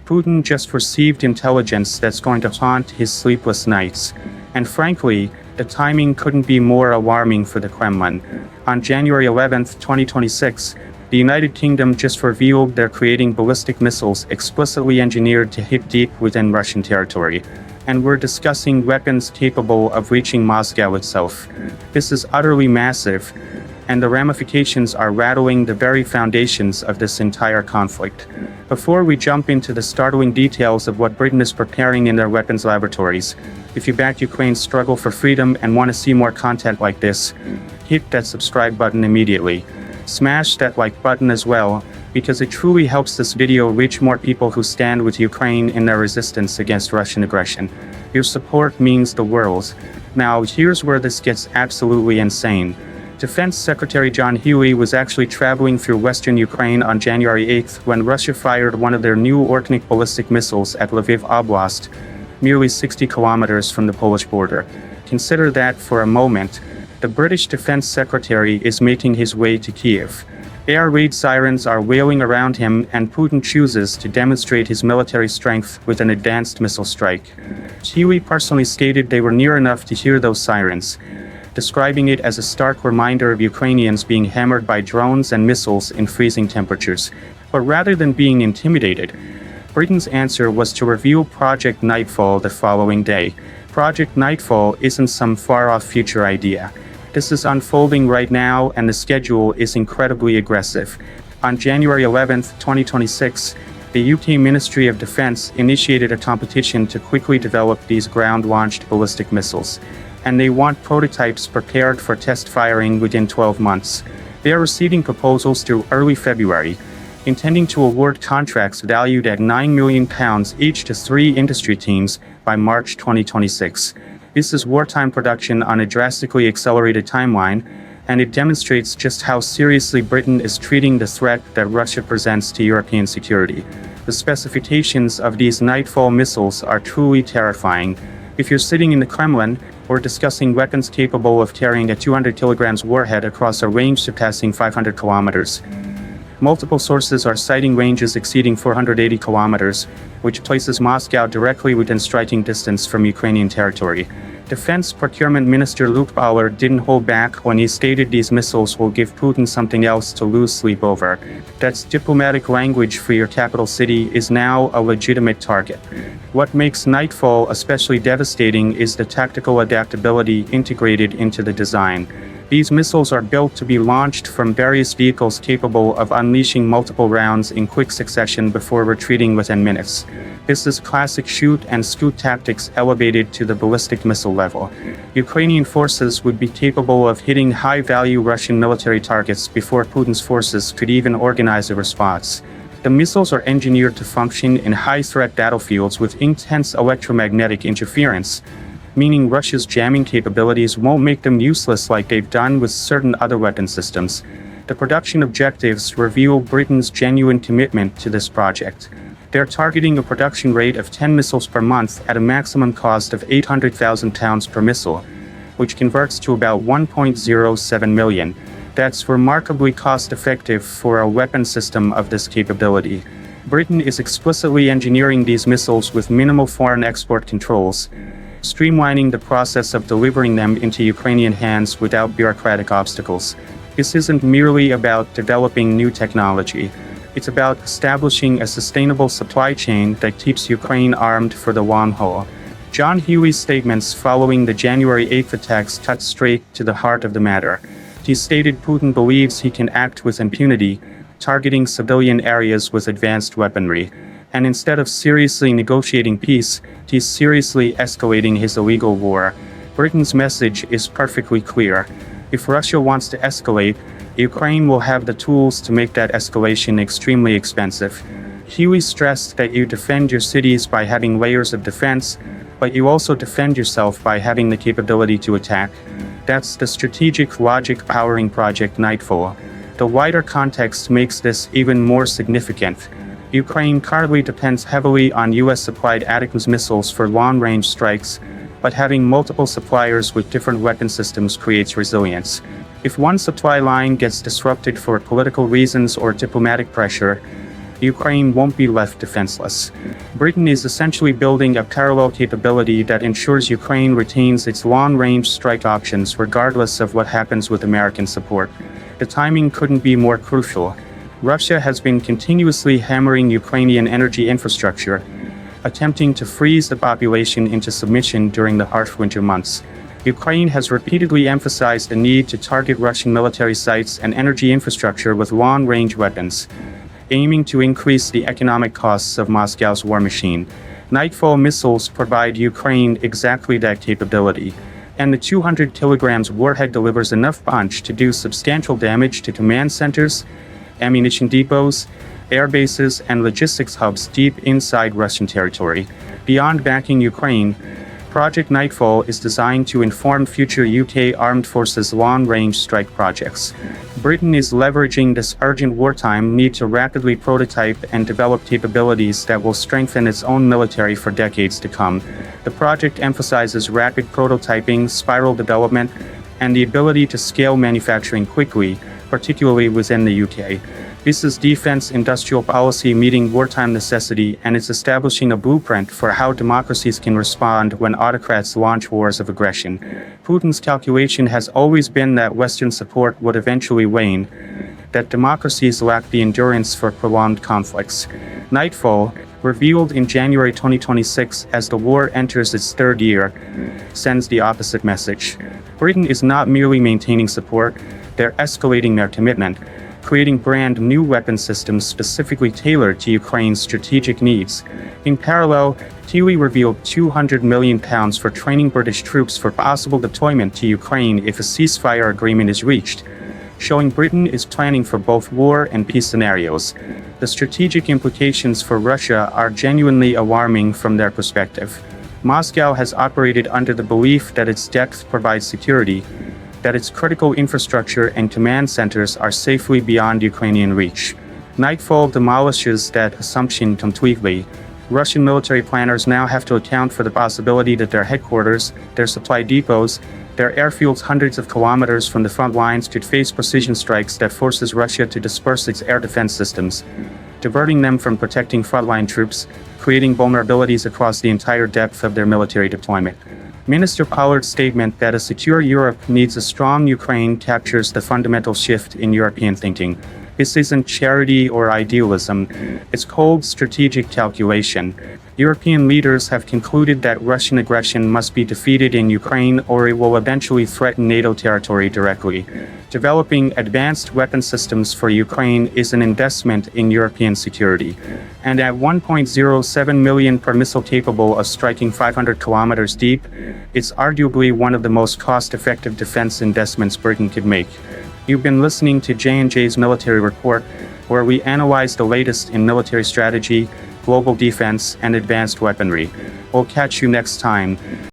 Putin just received intelligence that's going to haunt his sleepless nights. And frankly, the timing couldn't be more alarming for the Kremlin. On January 11, 2026, the United Kingdom just revealed they're creating ballistic missiles explicitly engineered to hit deep within Russian territory. And we're discussing weapons capable of reaching Moscow itself. This is utterly massive, and the ramifications are rattling the very foundations of this entire conflict. Before we jump into the startling details of what Britain is preparing in their weapons laboratories, if you back Ukraine's struggle for freedom and want to see more content like this, hit that subscribe button immediately. Smash that like button as well, because it truly helps this video reach more people who stand with Ukraine in their resistance against Russian aggression. Your support means the world. Now, here's where this gets absolutely insane. Defense Secretary John Healey was actually traveling through western Ukraine on January 8th when Russia fired one of their new Orknik ballistic missiles at Lviv Oblast, nearly 60 kilometers from the Polish border. Consider that for a moment. The British Defense Secretary is making his way to Kiev. Air raid sirens are wailing around him, and Putin chooses to demonstrate his military strength with an advanced missile strike. Healey personally stated they were near enough to hear those sirens, describing it as a stark reminder of Ukrainians being hammered by drones and missiles in freezing temperatures. But rather than being intimidated, Britain's answer was to reveal Project Nightfall the following day. Project Nightfall isn't some far-off future idea. This is unfolding right now, and the schedule is incredibly aggressive. On January 11, 2026, the UK Ministry of Defence initiated a competition to quickly develop these ground-launched ballistic missiles, and they want prototypes prepared for test firing within 12 months. They are receiving proposals through early February, intending to award contracts valued at £9 million each to 3 industry teams by March 2026. This is wartime production on a drastically accelerated timeline, and it demonstrates just how seriously Britain is treating the threat that Russia presents to European security. The specifications of these Nightfall missiles are truly terrifying. If you're sitting in the Kremlin, we're discussing weapons capable of carrying a 200 kilograms warhead across a range surpassing 500 kilometers. Multiple sources are citing ranges exceeding 480 kilometers, which places Moscow directly within striking distance from Ukrainian territory. Defense Procurement Minister Luke Bauer didn't hold back when he stated these missiles will give Putin something else to lose sleep over. That's diplomatic language for your capital city is now a legitimate target. What makes Nightfall especially devastating is the tactical adaptability integrated into the design. These missiles are built to be launched from various vehicles capable of unleashing multiple rounds in quick succession before retreating within minutes. This is classic shoot and scoot tactics elevated to the ballistic missile level. Ukrainian forces would be capable of hitting high-value Russian military targets before Putin's forces could even organize a response. The missiles are engineered to function in high-threat battlefields with intense electromagnetic interference, meaning Russia's jamming capabilities won't make them useless like they've done with certain other weapon systems. The production objectives reveal Britain's genuine commitment to this project. They're targeting a production rate of 10 missiles per month at a maximum cost of £800,000 per missile, which converts to about $1.07 million. That's remarkably cost-effective for a weapon system of this capability. Britain is explicitly engineering these missiles with minimal foreign export controls, streamlining the process of delivering them into Ukrainian hands without bureaucratic obstacles. This isn't merely about developing new technology. It's about establishing a sustainable supply chain that keeps Ukraine armed for the long haul. John Healey's statements following the January 8th attacks cut straight to the heart of the matter. He stated Putin believes he can act with impunity, targeting civilian areas with advanced weaponry. And instead of seriously negotiating peace, he's seriously escalating his illegal war. Britain's message is perfectly clear. If Russia wants to escalate, Ukraine will have the tools to make that escalation extremely expensive. Healey stressed that you defend your cities by having layers of defense, but you also defend yourself by having the capability to attack. That's the strategic logic powering Project Nightfall. The wider context makes this even more significant. Ukraine currently depends heavily on US-supplied ATACMS missiles for long-range strikes, but having multiple suppliers with different weapon systems creates resilience. If one supply line gets disrupted for political reasons or diplomatic pressure, Ukraine won't be left defenseless. Britain is essentially building a parallel capability that ensures Ukraine retains its long-range strike options regardless of what happens with American support. The timing couldn't be more crucial. Russia has been continuously hammering Ukrainian energy infrastructure, attempting to freeze the population into submission during the harsh winter months. Ukraine has repeatedly emphasized the need to target Russian military sites and energy infrastructure with long-range weapons, aiming to increase the economic costs of Moscow's war machine. Nightfall missiles provide Ukraine exactly that capability, and the 200 kilograms warhead delivers enough punch to do substantial damage to command centers, ammunition depots, air bases, and logistics hubs deep inside Russian territory. Beyond backing Ukraine, Project Nightfall is designed to inform future UK Armed Forces long-range strike projects. Britain is leveraging this urgent wartime need to rapidly prototype and develop capabilities that will strengthen its own military for decades to come. The project emphasizes rapid prototyping, spiral development, and the ability to scale manufacturing quickly, particularly within the UK. This is defense industrial policy meeting wartime necessity, and it's establishing a blueprint for how democracies can respond when autocrats launch wars of aggression. Putin's calculation has always been that Western support would eventually wane, that democracies lack the endurance for prolonged conflicts. Nightfall, revealed in January 2026 as the war enters its third year, sends the opposite message. Britain is not merely maintaining support, they're escalating their commitment, creating brand new weapon systems specifically tailored to Ukraine's strategic needs. In parallel, Kiwi revealed £200 million for training British troops for possible deployment to Ukraine if a ceasefire agreement is reached, showing Britain is planning for both war and peace scenarios. The strategic implications for Russia are genuinely alarming from their perspective. Moscow has operated under the belief that its depth provides security, that its critical infrastructure and command centers are safely beyond Ukrainian reach. Nightfall demolishes that assumption completely. Russian military planners now have to account for the possibility that their headquarters, their supply depots, their airfields hundreds of kilometers from the front lines could face precision strikes that forces Russia to disperse its air defense systems, diverting them from protecting frontline troops, creating vulnerabilities across the entire depth of their military deployment. Minister Pollard's statement that a secure Europe needs a strong Ukraine captures the fundamental shift in European thinking. This isn't charity or idealism, it's cold strategic calculation. European leaders have concluded that Russian aggression must be defeated in Ukraine or it will eventually threaten NATO territory directly. Developing advanced weapon systems for Ukraine is an investment in European security. And at 1.07 million per missile capable of striking 500 kilometers deep, it's arguably one of the most cost-effective defense investments Britain could make. You've been listening to J&J's Military Report, where we analyze the latest in military strategy, global defense, and advanced weaponry. We'll catch you next time.